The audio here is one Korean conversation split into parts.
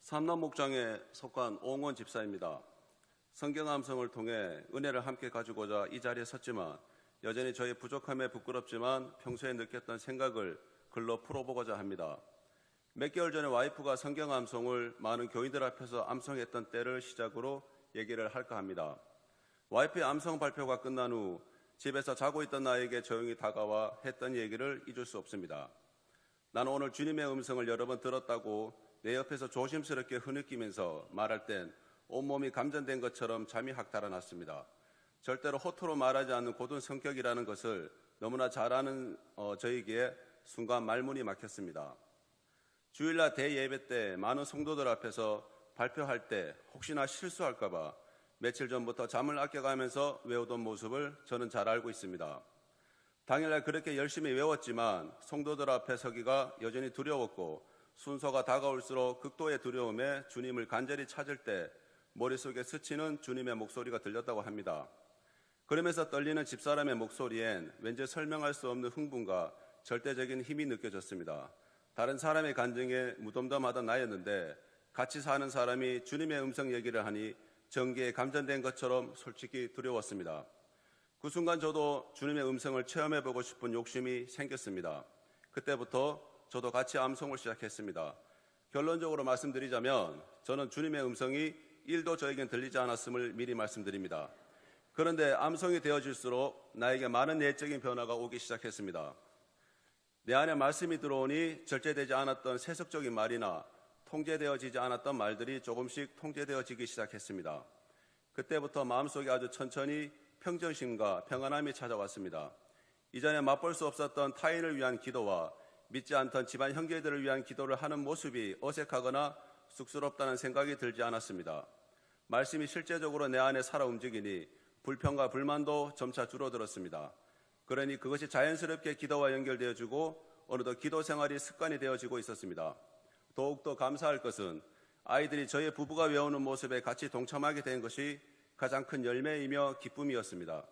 삼남 목장에 속한 오은권 집사입니다. 성경 암송을 통해 은혜를 함께 가지고자 이 자리에 섰지만 여전히 저의 부족함에 부끄럽지만 평소에 느꼈던 생각을 글로 풀어보고자 합니다. 몇 개월 전에 와이프가 성경 암송을 많은 교인들 앞에서 암송했던 때를 시작으로 얘기를 할까 합니다. 와이프의 암송 발표가 끝난 후 집에서 자고 있던 나에게 조용히 다가와 했던 얘기를 잊을 수 없습니다. 나는 오늘 주님의 음성을 여러 번 들었다고 내 옆에서 조심스럽게 흐느끼면서 말할 땐 온몸이 감전된 것처럼 잠이 확 달아났습니다. 절대로 호토로 말하지 않는 고든 성격이라는 것을 너무나 잘 아는 저에게 순간 말문이 막혔습니다. 주일날 대예배 때 많은 성도들 앞에서 발표할 때 혹시나 실수할까 봐 며칠 전부터 잠을 아껴가면서 외우던 모습을 저는 잘 알고 있습니다. 당일날 그렇게 열심히 외웠지만 성도들 앞에 서기가 여전히 두려웠고 순서가 다가올수록 극도의 두려움에 주님을 간절히 찾을 때 머릿속에 스치는 주님의 목소리가 들렸다고 합니다. 그러면서 떨리는 집사람의 목소리엔 왠지 설명할 수 없는 흥분과 절대적인 힘이 느껴졌습니다. 다른 사람의 간증에 무덤덤하던 나였는데 같이 사는 사람이 주님의 음성 얘기를 하니 전기에 감전된 것처럼 솔직히 두려웠습니다. 그 순간 저도 주님의 음성을 체험해보고 싶은 욕심이 생겼습니다. 그때부터 저도 같이 암송을 시작했습니다. 결론적으로 말씀드리자면 저는 주님의 음성이 1도 저에겐 들리지 않았음을 미리 말씀드립니다. 그런데 암송이 되어질수록 나에게 많은 내적인 변화가 오기 시작했습니다. 내 안에 말씀이 들어오니 절제되지 않았던 세속적인 말이나 통제되어지지 않았던 말들이 조금씩 통제되어지기 시작했습니다. 그때부터 마음속에 아주 천천히 평정심과 평안함이 찾아왔습니다. 이전에 맛볼 수 없었던 타인을 위한 기도와 믿지 않던 집안 형제들을 위한 기도를 하는 모습이 어색하거나 쑥스럽다는 생각이 들지 않았습니다. 말씀이 실제적으로 내 안에 살아 움직이니 불평과 불만도 점차 줄어들었습니다. 그러니 그것이 자연스럽게 기도와 연결되어지고 어느덧 기도 생활이 습관이 되어지고 있었습니다. 더욱더 감사할 것은 아이들이 저희 부부가 외우는 모습에 같이 동참하게 된 것이 가장 큰 열매이며 기쁨이었습니다.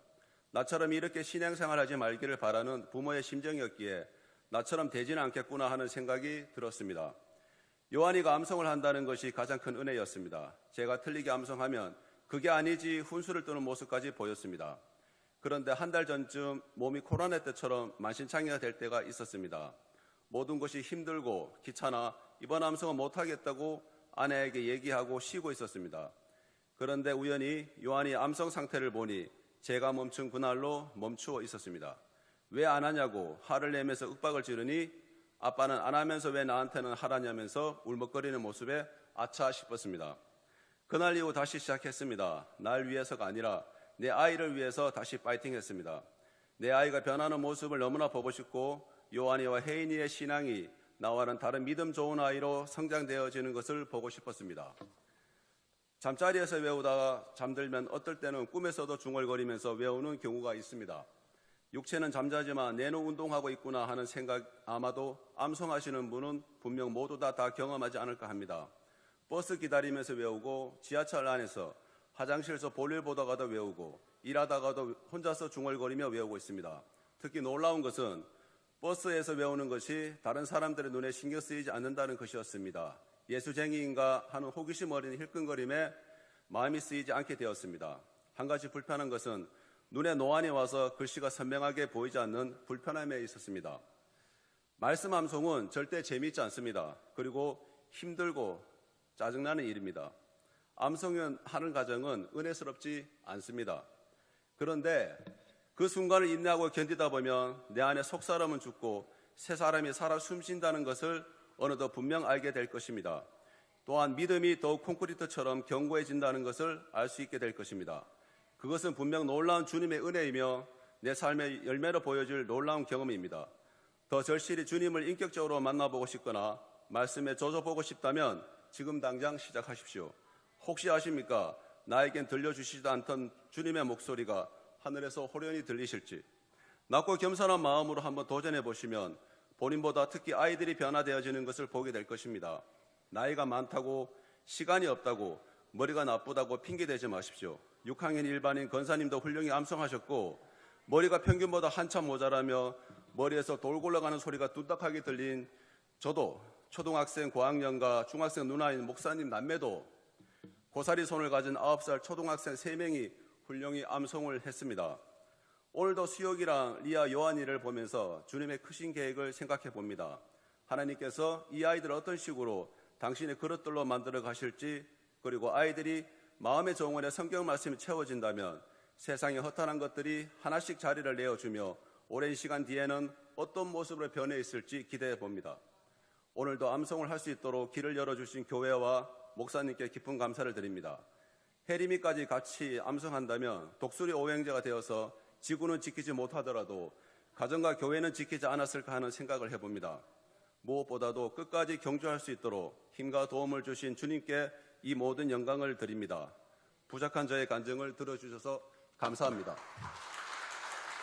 나처럼 이렇게 신앙생활하지 말기를 바라는 부모의 심정이었기에 나처럼 되지는 않겠구나 하는 생각이 들었습니다. 요한이가 암송을 한다는 것이 가장 큰 은혜였습니다. 제가 틀리게 암송하면 그게 아니지 훈수를 뜨는 모습까지 보였습니다. 그런데 한 달 전쯤 몸이 코로나 때처럼 만신창이가 될 때가 있었습니다. 모든 것이 힘들고 귀찮아 이번 암송은 못하겠다고 아내에게 얘기하고 쉬고 있었습니다. 그런데 우연히 요한이 암송 상태를 보니 제가 멈춘 그날로 멈추어 있었습니다. 왜 안 하냐고 화를 내면서 윽박을 지르니 아빠는 안 하면서 왜 나한테는 하라냐면서 울먹거리는 모습에 아차 싶었습니다. 그날 이후 다시 시작했습니다. 날 위해서가 아니라 내 아이를 위해서 다시 파이팅했습니다. 내 아이가 변하는 모습을 너무나 보고 싶고 요한이와 혜인이의 신앙이 나와는 다른 믿음 좋은 아이로 성장되어지는 것을 보고 싶었습니다. 잠자리에서 외우다가 잠들면 어떨 때는 꿈에서도 중얼거리면서 외우는 경우가 있습니다. 육체는 잠자지만 내는 운동하고 있구나 하는 생각 아마도 암송하시는 분은 분명 모두 다 경험하지 않을까 합니다. 버스 기다리면서 외우고 지하철 안에서 화장실에서 볼일 보다가도 외우고 일하다가도 혼자서 중얼거리며 외우고 있습니다. 특히 놀라운 것은 버스에서 외우는 것이 다른 사람들의 눈에 신경 쓰이지 않는다는 것이었습니다. 예수쟁이인가 하는 호기심 어린 힐끔거림에 마음이 쓰이지 않게 되었습니다. 한 가지 불편한 것은 눈에 노안이 와서 글씨가 선명하게 보이지 않는 불편함에 있었습니다. 말씀 암송은 절대 재미있지 않습니다. 그리고 힘들고 짜증나는 일입니다. 암송하는 과정은 은혜스럽지 않습니다. 그런데 그 순간을 인내하고 견디다 보면 내 안에 속사람은 죽고 새 사람이 살아 숨쉰다는 것을 어느덧 분명 알게 될 것입니다. 또한 믿음이 더욱 콘크리트처럼 견고해진다는 것을 알 수 있게 될 것입니다. 그것은 분명 놀라운 주님의 은혜이며 내 삶의 열매로 보여줄 놀라운 경험입니다. 더 절실히 주님을 인격적으로 만나보고 싶거나 말씀에 젖어보고 싶다면 지금 당장 시작하십시오. 혹시 아십니까? 나에겐 들려주시지도 않던 주님의 목소리가 하늘에서 호련히 들리실지. 낮고 겸손한 마음으로 한번 도전해 보시면 본인보다 특히 아이들이 변화되어지는 것을 보게 될 것입니다. 나이가 많다고 시간이 없다고 머리가 나쁘다고 핑계대지 마십시오. 6학년 일반인 권사님도 훌륭히 암송하셨고 머리가 평균보다 한참 모자라며 머리에서 돌 굴러가는 소리가 뚝딱하게 들린 저도 초등학생 고학년과 중학생 누나인 목사님 남매도 고사리 손을 가진 9살 초등학생 3명이 훌륭히 암송을 했습니다. 오늘도 수혁이랑 리아, 요한이를 보면서 주님의 크신 계획을 생각해 봅니다. 하나님께서 이 아이들을 어떤 식으로 당신의 그릇들로 만들어 가실지, 그리고 아이들이 마음의 정원에 성경 말씀이 채워진다면 세상의 허탄한 것들이 하나씩 자리를 내어주며 오랜 시간 뒤에는 어떤 모습으로 변해 있을지 기대해 봅니다. 오늘도 암송을 할 수 있도록 길을 열어주신 교회와 목사님께 깊은 감사를 드립니다. 해림이까지 같이 암송한다면 독수리 오행제가 되어서 지구는 지키지 못하더라도 가정과 교회는 지키지 않았을까 하는 생각을 해봅니다. 무엇보다도 끝까지 경주할 수 있도록 힘과 도움을 주신 주님께 이 모든 영광을 드립니다. 부족한 저의 간증을 들어주셔서 감사합니다.